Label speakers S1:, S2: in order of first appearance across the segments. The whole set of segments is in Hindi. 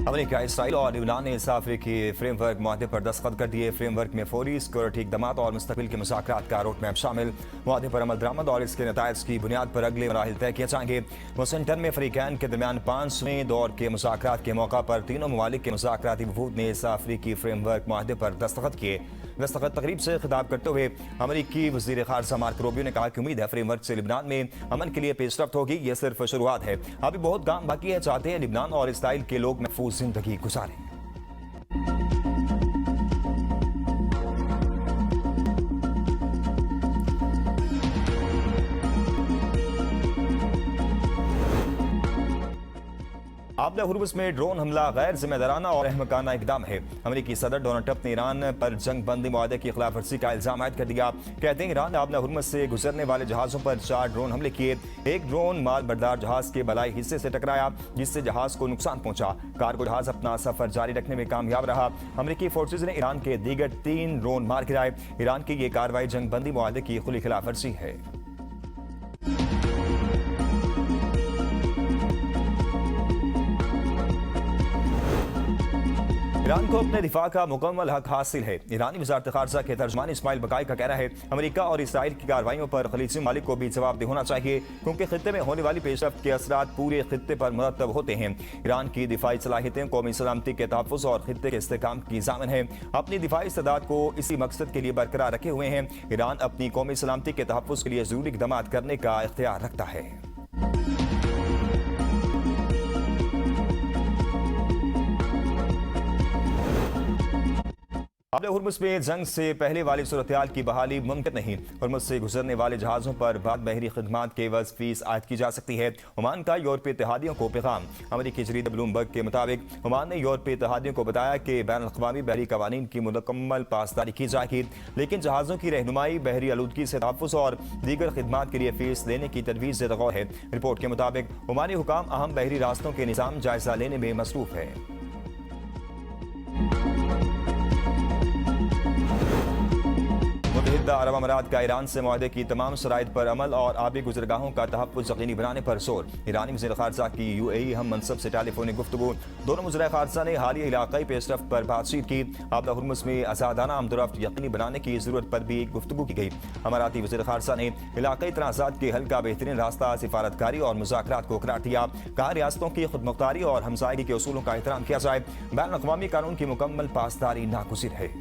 S1: अमेरिका, इसराइल और यूनान ने अफ्रीकी फ्रेमवर्क मुआहदे पर दस्तखत कर दिए। फ्रेमवर्क में फौरी सिक्योरिटी इक़दामात और मुस्तक़बिल के मुज़ाकरात का रोड मैप शामिल। मुआहदे पर अमल दरामद और इसके नताइज की बुनियाद पर अगले मराहिल तय किए जाएंगे। वाशिंगटन में फ़रीक़ैन के दरमियान 5वें दौर के मुज़ाकरात के मौका पर तीनों ममालिक के मुज़ाकराती वफूद ने इस अफ्रीकी फ्रेमवर्क मुआहदे पर दस्तखत किए। दस्तखत तकरीब से खिताब करते हुए अमेरिकी वज़ीर ख़ारजा मार्को रूबियो ने कहा कि उम्मीद है फ्रेमवर्क से लिबनान में अमन के लिए पेशरफ्त होगी। यह सिर्फ शुरुआत है, अभी बहुत काम बाकी है। चाहते हैं लिबनान और इसराइल के लोग महफूज जिंदगी गुजारें। आबला हुर्मुज़ में ड्रोन हमला गैर जिम्मेदाराना और अहमकाना इकदाम है। अमेरिकी सदर डोनाल्ड ट्रंप ने ईरान पर जंग बंदी मुआहदे की खिलाफ वर्जी का इल्जाम आयद कर दिया। कहते हैं ईरान ने आबला हुर्मुज़ से गुजरने वाले जहाज़ों पर 4 ड्रोन हमले किए। एक ड्रोन माल बरदार जहाज़ के बलाई हिस्से से टकराया, जिससे जहाज़ को नुकसान पहुंचा। कार्गो जहाज़ अपना सफर जारी रखने में कामयाब रहा। अमेरिकी फोर्सेज ने ईरान के दीगर 3 ड्रोन मार गिराए। ईरान की ये कार्रवाई जंग बंदी मुआहदे की खुली खिलाफ वर्जी है। ईरान को अपने दिफा का मुकम्मल हक हासिल है। ईरानी वज़ारत ख़ारजा के तर्जुमान इस्माइल बकाई का कहना है अमेरिका और इसराइल की कार्रवाइयों पर खलीजी मालिक को भी जवाबदेह होना चाहिए, क्योंकि खित्ते में होने वाली पेशरफ्त के असरात पूरे खित्ते पर मुरतब होते हैं। ईरान की दिफाई सलाहियतें कौमी सलामती के तहफ़्फ़ुज़ और खित्ते के इस्तेहकाम की ज़ामिन है। अपनी दिफाई इस्तेदाद को इसी मकसद के लिए बरकरार रखे हुए हैं। ईरान अपनी कौमी सलामती के तहफ़्फ़ुज़ के लिए ज़रूरी इक़दाम करने का इख्तियार रखता है। आबला हुर्मुज़ में जंग से पहले वाली सूरत-ए-हाल की बहाली मुमकिन नहीं। हुर्मुज़ से गुजरने वाले जहाज़ों पर बाद बहरी खिदमात के एवज़ फीस आयद की जा सकती है। ओमान का यूरोपीय इत्तेहादियों को पैगाम। अमेरिकी जरीदा ब्लूमबर्ग के मुताबिक ओमान ने यूरोपीय इत्तेहादियों को बताया कि बैनुल-अक़वामी बहरी कवानीन की मुकम्मल पासदारी की जाएगी, लेकिन जहाज़ों की रहनुमाई, बहरी आलूदगी से तहफ़्फ़ुज़ और दीगर खिदमात के लिए फीस लेने की तजवीज़ ज़ेर-ए-गौर है। रिपोर्ट के मुताबिक ओमानी हुकाम अहम बहरी रास्तों के निज़ाम जायज़ा लेने में मसरूफ़ है। मुत्तहिदा अरब अमारात का ईरान से मुआहदे की तमाम शराइत पर अमल और आबी गुज़रगाहों का तहफ़्फ़ुज़ यकीनी बनाने पर जोर। ईरानी वज़ीर ख़ारजा की UAE हम मनसब से टेलीफोनिक गुफ्तगू। दोनों वज़ीर ख़ारजा ने हालिया इलाक़ाई पेशरफ्त पर बातचीत की। आबला हुर्मुज़ में आज़ादाना आमदोरफ्त यकीनी बनाने की ज़रूरत पर भी गुफ्तगू की गई। अमाराती वज़ीर ख़ारजा ने इलाक़ाई तनाज़ात के हल का बेहतरीन रास्ता सिफारतकारी और मुज़ाकरात को करार दिया। कहा रियासतों की खुदमुख्तारी और हमसायगी के उसूलों का एहतराम किया जाए। बैनुल-अक़वामी कानून की मुकम्मल पासदारी नागुज़िर है।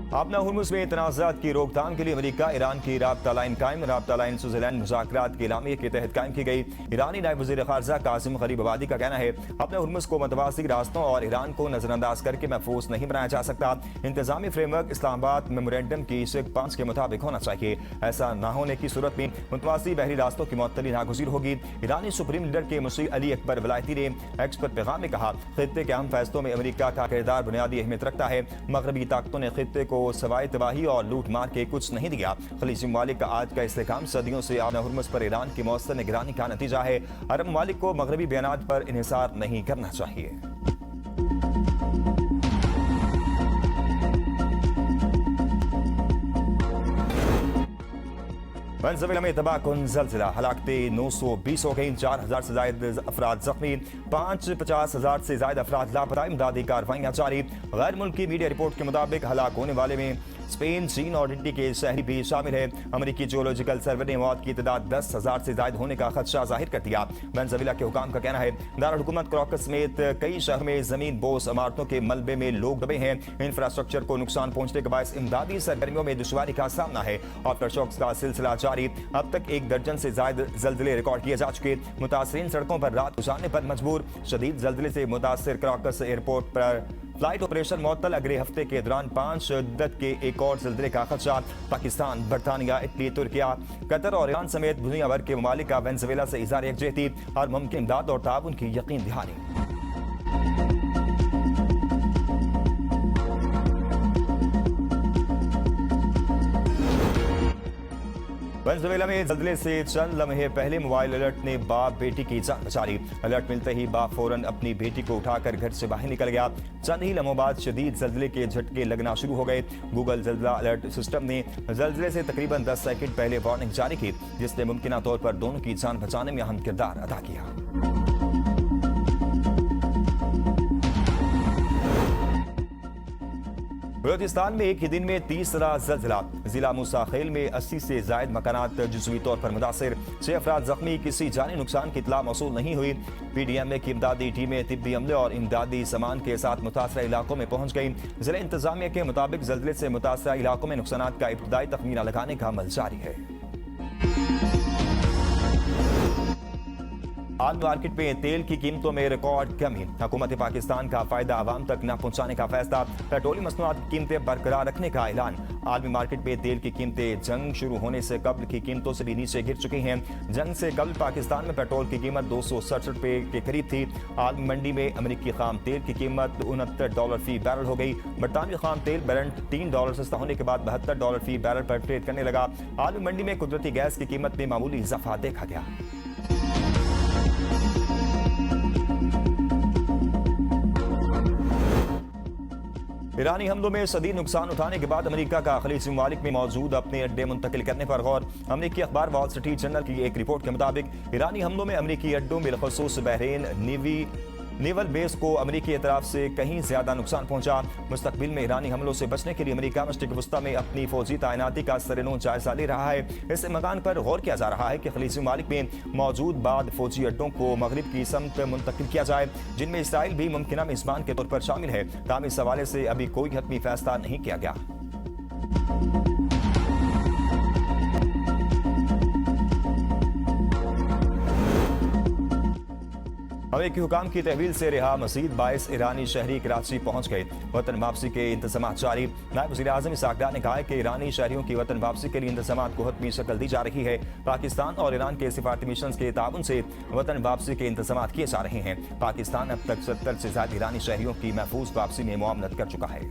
S1: आबला हुर्मुज़ में तनाज़ात की रोकथाम के लिए अमेरिका ईरान की राब्ता लाइन कायम। राब्ता लाइन स्विट्ज़रलैंड मुज़ाकरात के एलामिये के तहत कायम की गई। ईरानी नायब वज़ीर ख़ारजा कासिम गरीब आबादी का कहना है आबला हुर्मुज़ को मतवासी रास्तों और ईरान को नज़रअंदाज करके महफूज नहीं बनाया जा सकता। इंतज़ामी फ्रेमवर्क इस्लामाबाद मेमोरेंडम की शिक 5 के मुताबिक होना चाहिए। ऐसा न होने की सूरत में मुतवासी बहरी रास्तों की मुअत्तली नागुज़ीर होगी। ईरानी सुप्रीम लीडर के मुसी अली अकबर वलायती ने एक्स पर पैगाम में कहा खित्ते के अहम फैसलों में अमेरिका का किरदार बुनियादी अहमियत रखता है। मगरबी ताकतों ने खित्ते को सवाए तबाही और लूट मार के कुछ नहीं दिया। खलीजी ममालिक का आज का इस्तेहकाम सदियों से आबला हुर्मुज़ पर ईरान की मौसर निगरानी का नतीजा है। अरब ममालिक को मगरबी बयानात पर इन्हिसार नहीं करना चाहिए। वेनेज़ुएला में तबाहकुन ज़लज़ला, हलाकतें 920 हो गई, 4000 से ज़ायद अफराद जख्मी, 50,000 से ज़ायद अफराद लापता। इमदादी कार्रवाइयाँ जारी। गैर मुल्की मीडिया रिपोर्ट के मुताबिक हलाक होने वाले में स्पेन, चीन और इटली के शहरी भी शामिल है। अमेरिकी जियोलॉजिकल सर्वे ने मौत की तादाद 10,000 से ज़ायद होने का खदशा जाहिर कर दिया। वेनेज़ुएला के हुकाम का कहना है दारुल हुकूमत कराकस समेत कई शहरों में जमीन बोस इमारतों के मलबे में लोग दबे हैं। इंफ्रास्ट्रक्चर को नुकसान पहुंचने के बायस इमदादी सरगर्मियों में दुश्वारी का सामना है। आफ्टर शॉक्स का सिलसिला जारी। अब तक 1 दर्जन से ज़ायद ज़लज़ले रिकॉर्ड किए जा चुके। मुतासरीन सड़कों पर रात गुजारने पर मजबूर। शदीद ज़लज़ले से मुतासर कराकस एयरपोर्ट पर फ्लाइट ऑपरेशन मुअत्तल। अगले हफ्ते के दौरान 5 शिद्दत के एक और ज़लज़ले का खदशा। पाकिस्तान, बरतानिया, इटली, तुर्किया, कतर और ईरान समेत दुनिया भर के ममालिक का वेनेज़ुएला से इज़हार यकजहती और मुमकिन इमदाद और ताउन की यकीन दहानी। वेनेजुएला में जल्जले से चंद लम्हे पहले मोबाइल अलर्ट ने बाप बेटी की जान बचा ली। अलर्ट मिलते ही बाप फौरन अपनी बेटी को उठाकर घर से बाहर निकल गया। चंद ही लम्हों बाद शदीद जल्जले के झटके लगना शुरू हो गए। गूगल जल्जला अलर्ट सिस्टम ने जल्जले से तकरीबन 10 सेकंड पहले वार्निंग जारी की, जिसने मुमकिन तौर पर दोनों की जान बचाने में अहम किरदार अदा किया। बलूचिस्तान में एक ही दिन में तीसरा जल्जला। जिला मूसा खेल में 80 से जायद मकानात जुज़वी तौर पर मुतासिर, 6 अफराद जख्मी। किसी जानी नुकसान की इत्तला मौसूल नहीं हुई। PDMA की इमदादी टीमें तिब्बी अमले और इमदादी सामान के साथ मुतासरा इलाकों में पहुंच गई। जिला इंतजामिया के मुताबिक जल्जले से मुतासरा इलाकों में नुकसानात का इब्तदाई तखमीना लगाने का अमल जारी है। आलमी मार्केट में तेल की कीमतों में रिकॉर्ड कमी। हुकूमत पाकिस्तान का फायदा आवाम तक न पहुंचाने का फैसला। पेट्रोलियम मसनूआत की कीमतें बरकरार रखने का ऐलान। आलमी मार्केट में तेल की कीमतें जंग शुरू होने से कबल की कीमतों से भी नीचे गिर चुकी हैं। जंग से कबल पाकिस्तान में पेट्रोल की कीमत 267 रुपये के करीब थी। आलमी मंडी में अमरीकी खाम तेल की कीमत $69 फी बैरल हो गई। बरतानवी खाम तेल ब्रेंट $3 सस्ता होने के बाद $72 फी बैरल पर ट्रेड करने लगा। आलमी मंडी में कुदरती गैस की कीमत में मामूली इजाफा देखा गया। ईरानी हमलों में शदीद नुकसान उठाने के बाद अमेरिका का खलीजी ममालिक में मौजूद अपने अड्डे मुंतकिल करने पर गौर। अमेरिकी अखबार वॉल स्ट्रीट जर्नल की एक रिपोर्ट के मुताबिक ईरानी हमलों में अमेरिकी अड्डों बिलखसूस बहरीन नेवल बेस को अमेरिकी तरफ से कहीं ज्यादा नुकसान पहुंचा। मुस्तकबिल में ईरानी हमलों से बचने के लिए अमेरिका मशरिक वस्ता में अपनी फौजी तैनाती का सरेनो जायजा ले रहा है। इस मकान पर गौर किया जा रहा है कि खलीजी ममालिक में मौजूद बाद फौजी अड्डों को मगरिब की समत मुंतकिल किया जाए, जिनमें इसराइल भी मुमकिन मेजबान के तौर पर शामिल है। ताहम इस हवाले से अभी कोई हतमी फैसला नहीं किया गया। अमेरिकी हुकाम की तहवील से रिहा मजीद 22 ईरानी शहरी कराची पहुंच गए। वतन वापसी के इंतजाम जारी। नायब वज़ीर आज़म इसहाक डार ने कहा है कि ईरानी शहरियों की वतन वापसी के लिए इंतजाम को हतमी शक्ल दी जा रही है। पाकिस्तान और ईरान के सिफारती मिशन के ताउन से वतन वापसी के इंतजाम किए जा रहे हैं। पाकिस्तान अब तक 70 से ज्यादा ईरानी शहरियों की महफूज वापसी में मुआवनत कर चुका है।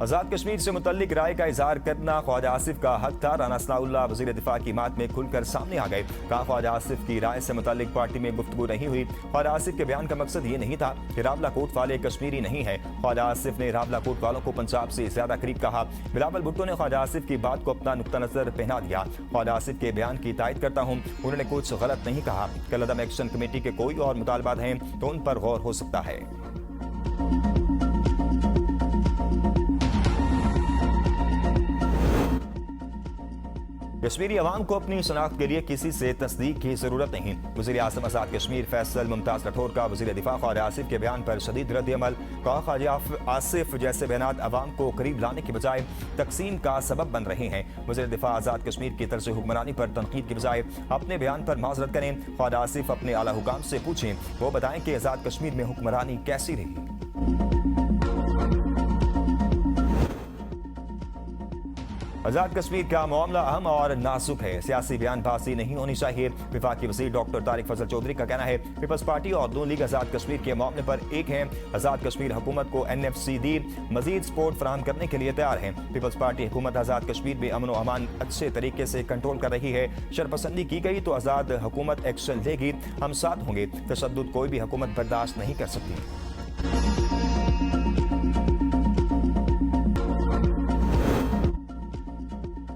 S1: आजाद कश्मीर से मुतल्लिक राय का इजहार करना ख्वाजा आसिफ का हक था। राना सनाउल्लाह वज़ीर दिफा की बात में खुलकर सामने आ गए। कहा ख्वाजा आसिफ की राय से मुतल्लिक पार्टी में गुफ्तगू नहीं हुई। ख्वाजा आसिफ के बयान का मकसद ये नहीं था कि रावलाकोट वाले कश्मीरी नहीं है। ख्वाजा आसिफ ने रावलाकोट वालों को पंजाब से ज्यादा करीब कहा। बिलावल भुट्टो ने ख्वाजा आसिफ की बात को अपना नुक्ता नजर पहना दिया। ख्वाजा आसिफ के बयान की तायद करता हूँ, उन्होंने कुछ गलत नहीं कहा। कलअदम एक्शन कमेटी के कोई और मुतालबात हैं तो उन पर गौर हो सकता है। कश्मीरी अवाम को अपनी शनाख्त के लिए किसी से तस्दीक की जरूरत नहीं। वज़ीर आज़म आज़ाद कश्मीर फैसल मुमताज राठौर का वज़ीर दिफा ख्वाजा आसिफ के बयान पर शदीद रद्द-ए-अमल। कहा ख्वाजा आसिफ जैसे बयान अवाम को करीब लाने के बजाय तकसीम का सबब बन रहे हैं। वज़ीर दिफा आज़ाद कश्मीर की तर्ज हुक्मरानी पर तनकीद के बजाय अपने बयान पर माजरत करें। ख्वाजा आसिफ अपने आला हुकाम से पूछें, वो बताएं कि आज़ाद कश्मीर में हुक्मरानी कैसी रही। आजाद कश्मीर का मामला अहम और नाजुक है, सियासी बयानबाजी नहीं होनी चाहिए। विफाकी वज़ीर डॉक्टर तारिक फजल चौधरी का कहना है पीपल्स पार्टी और नून लीग आजाद कश्मीर के मामले पर एक है। आजाद कश्मीर हुकूमत को NFCD मजीद सपोर्ट फराहम करने के लिए तैयार है। पीपल्स पार्टी हुकूमत आजाद कश्मीर में अमन व अमान अच्छे तरीके से कंट्रोल कर रही है। शरपसंदी की गई तो आजाद हुकूमत एक्शन लेगी, हम साथ होंगे। तशद्दुद कोई भी हुकूमत बर्दाश्त नहीं कर सकती।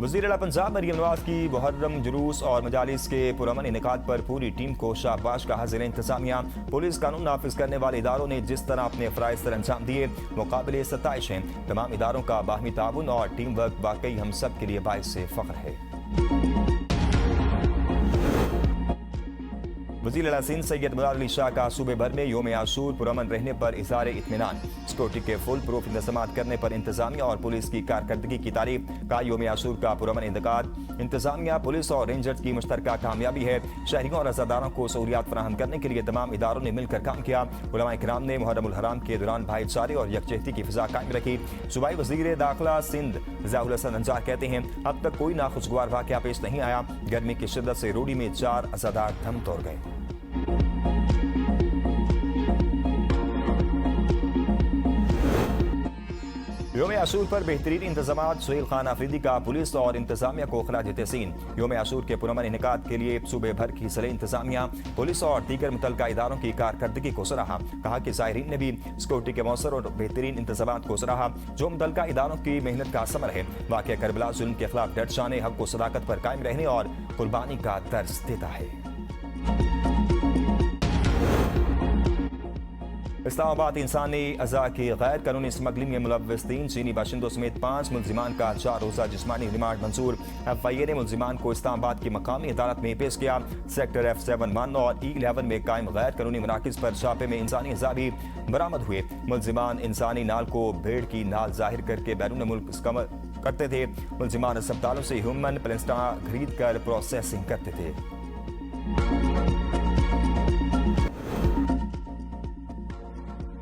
S1: वज़ीर आला पंजाब मरियम नवाज की मुहर्रम जुलूस और मजालिस के पुरअमन इनेकाद पर पूरी टीम को शाबाश कहा। ज़िला इंतजामिया पुलिस कानून नाफिज करने वाले इदारों ने जिस तरह अपने फ़राइज़ सर अंजाम दिए वो काबिल सताइश हैं। तमाम इदारों का बाहमी ताउन और टीम वर्क वाकई हम सब के लिए बाइस से फ़ख्र है। वज़ीर आला सिंध सैयद मुराद अली शाह का सूबे भर में यौम आशूर पुरअमन रहने पर इज़हार इत्मीनान। सिक्योरिटी के फुल प्रूफ इंतजाम करने पर इंतजामिया और पुलिस की कारकर्दगी की तारीफ। का यौम आशूर का पुरअमन इंतकाद इंतजामिया पुलिस और रेंजर्स की मुश्तरका कामयाबी है। शहरियों और अज़ादारों को सहूलियात फराहम करने के लिए तमाम इदारों ने मिलकर काम किया। उलमा इकराम ने मुहर्रमुल हराम के दौरान भाईचारे और यकजहती की फिजा कायम रखी। सूबाई वज़ीर दाखिला सिंध ज़ियाउल हसन अंजार कहते हैं अब तक कोई नाखुशगवार वाक़या पेश नहीं आया। गर्मी की शिद्दत से रोडी में 4 अज़ादार दम तोड़ गए। आशूर पर बेहतरीन इंतजाम, सुहेल खान आफरीदी का पुलिस और इंतजामिया को खराज तहसीन। योम आशूर के पुरअमन इनेकाद के लिए सूबे भर की सले इंतजामिया, पुलिस और दीगर मुतल्लिका इदारों की कारकर्दगी को सराहा। कहा कि ज़ायरीन ने भी सिक्योरिटी के मौसर और बेहतरीन इंतजाम को सराहा जो मुतल्लिका इदारों की मेहनत का समर है। वाक़या करबला जुल्म के खिलाफ डट जाने, हक व सदाकत पर कायम रहने और कुर्बानी का दर्ज देता है। इस्लामाबाद इंसानी अज़ा की गैर कानूनी स्मगलिंग में मुलव्वस 3 चीनी बाशिंदों समेत 5 मुलजिमान का 4 रोज़ा जिस्मानी रिमांड मंजूर। FIA ने मुलजिमान को इस्लामाबाद की मकामी अदालत में पेश किया। सेक्टर F71 और E11 में कायम गैर कानूनी मराकज़ पर छापे में इंसानी अज़ा भी बरामद हुए। मुलजिमान इंसानी नाल को भेड़ की नाल जाहिर करके बैरून मुल्क इस्तेमाल करते थे। मुलजिमान अस्पतालों से ह्यूमन प्लास्टा खरीद कर प्रोसेसिंग करते थे।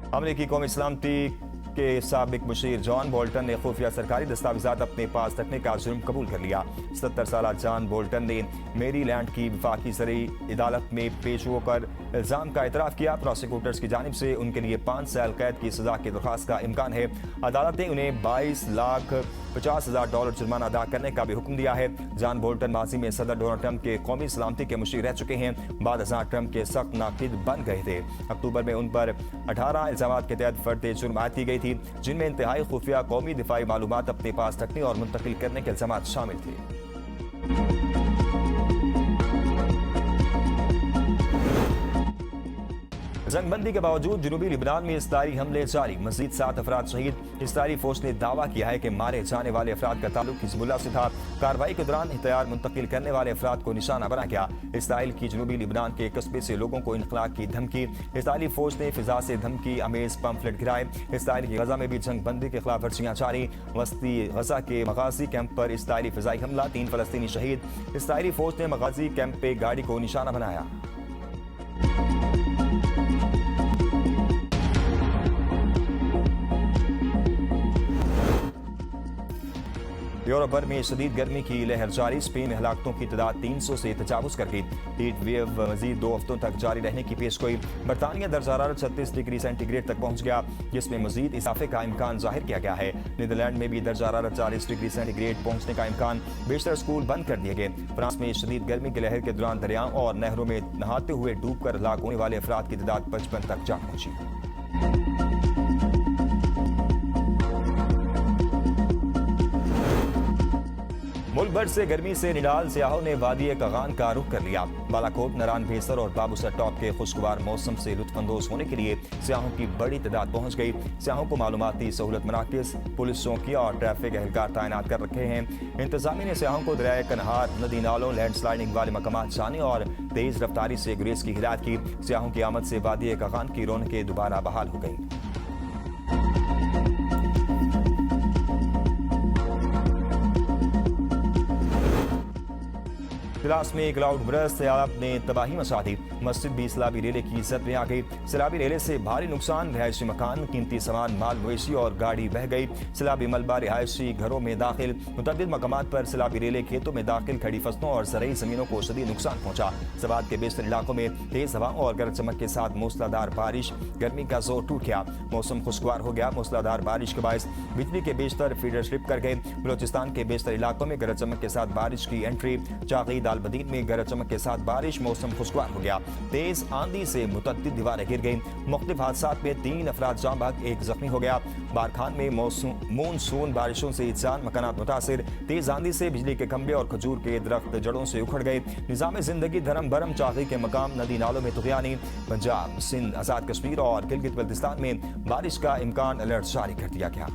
S1: अमरीकी कौमी सलामती के साबिक मुशीर जॉन बोल्टन ने खुफिया सरकारी दस्तावेजात अपने पास रखने का जुर्म कबूल कर लिया। 70 साल जॉन बोल्टन ने मेरीलैंड की वफाकी ज़रई अदालत में पेश होकर इल्ज़ाम का एतराफ़ किया। प्रोसिक्यूटर्स की जानिब से उनके लिए 5 साल कैद की सज़ा की दरख्वास्त का इम्कान है। अदालत ने उन्हें $22,50,000 जुर्माना अदा करने का भी हुक्म दिया है। जॉन बोल्टन माजी में सदर डोनाल्ड ट्रंप के कौमी सलामती के मुशीर रह चुके हैं। बाद ट्रंप के सख्त नाक़िद बन गए थे। अक्टूबर में उन पर 18 इल्ज़ाम के तहत फर्द जुर्म आयद की गई थी जिनमें इंतहाई खुफिया कौमी दिफाई मालूमात अपने पास रखने और मुंतकिल करने के इल्ज़ाम शामिल थे। जंगबंदी के बावजूद जनूबी लिबनान में इसराइली हमले जारी, मजीद 7 अफराद शहीद। इसराइली फौज ने दावा किया है कि मारे जाने वाले अफराद का ताल्लुक हिजबुल्लाह से था। कार्रवाई के दौरान हथियार मुंतकिल करने वाले अफराद को निशाना बना गया। इसराइल की जनूबी लिबनान के कस्बे से लोगों को इनखला की धमकी। इसराइली फौज ने फिजा से धमकी अमेज पंफलेट गिराए। इसराइल की गजा में भी जंगबंदी के खिलाफ वर्जियां जारी। वस्ती गजा के मगाजी कैंप पर इसराइली फिजाई हमला, 3 फलस्तीनी शहीद। इसराइली फौज ने मगाजी कैंप पे गाड़ी को निशाना बनाया। यूरोप भर में शदीद गर्मी की लहर जारी। स्पेन में हलाकतों की तादाद 300 से तजावुज कर गई। हीट वेव मजीद 2 हफ्तों तक जारी रहने की पेशगोई। बरतानिया दर्जा हरारत 36 डिग्री सेंटीग्रेड तक पहुंच गया, जिसमें मजीद इजाफे का इम्कान जाहिर किया गया है। नीदरलैंड में भी दर्जा हरारत 40 डिग्री सेंटीग्रेड पहुंचने का इम्कान। बेशतर स्कूल बंद कर दिए गए। फ्रांस में शदीद गर्मी की लहर के दौरान दरियाओं और नहरों में नहाते हुए डूब कर हलाक होने वाले अफराद की तादाद 55 तक जा पहुंची। मुल्क भर से गर्मी से निडाल सियाहों ने वादी कगान का रुख कर लिया। बालाकोट, नरान भेसर और बाबूसर टॉप के खुशगवार मौसम से लुत्फानंदोज होने के लिए सियाहों की बड़ी तादाद पहुंच गई। सियाहों को मालूमाती सहूलत मराकज़, पुलिस चौकियां और ट्रैफिक एहलकार तैनात कर रखे हैं। इंतजामिया ने सियाहों को दरियाए कनहार, नदी नालों, लैंडस्लाइडिंग वाले मकामात जाने और तेज रफ्तारी से गुरेज की हिदायत की। सियाहों की आमद से वादी कगान की रौनकें दोबारा बहाल हो गई। क्लास में क्लाउड बरस सैलाब ने तबाही मचा दी। मस्जिद भी सैलाबी रेले की जद में आ गई। सैलाबी रेले से भारी नुकसान, रिहायशी मकान, कीमती सामान, माल मवेशी और गाड़ी बह गई। सैलाबी मलबा रिहायशी घरों में दाखिल। मुतअद्दिद मकामात पर सैलाबी रेले खेतों में दाखिल, खड़ी फसलों और ज़रई ज़मीनों को शदीद नुकसान पहुंचा। सवात के बेशतर इलाकों में तेज हवा और गरज चमक के साथ मूसलाधार बारिश। गर्मी का जोर टूट गया, मौसम खुशगवार हो गया। मूसलाधार बारिश के बायस बिजली के बेशतर फीडर स्लिप कर गए। बलोचिस्तान के बेशतर इलाकों में गरज चमक के साथ बारिश की एंट्री। चागी दालबदीन में गरज चमक के साथ बारिश, मौसम खुशगवार हो गया। तेज आंधी से मुतअद्दिद दीवारें गिर गईं। मुख्तलिफ हादसात में 3 अफराद जाँ बहक, 1 जख्मी हो गया। बारखान में मानसून बारिशों से 4 मकानात मुतासिर। तेज आंधी से बिजली के खंभे और खजूर के दरख्त जड़ों से उखड़ गए। निज़ाम जिंदगी धर्म भरम, चागी के मकाम, नदी नालों में तुग़यानी। पंजाब, सिंध, आज़ाद कश्मीर और गिलगित बल्तिस्तान में बारिश का इम्कान, अलर्ट जारी कर दिया गया।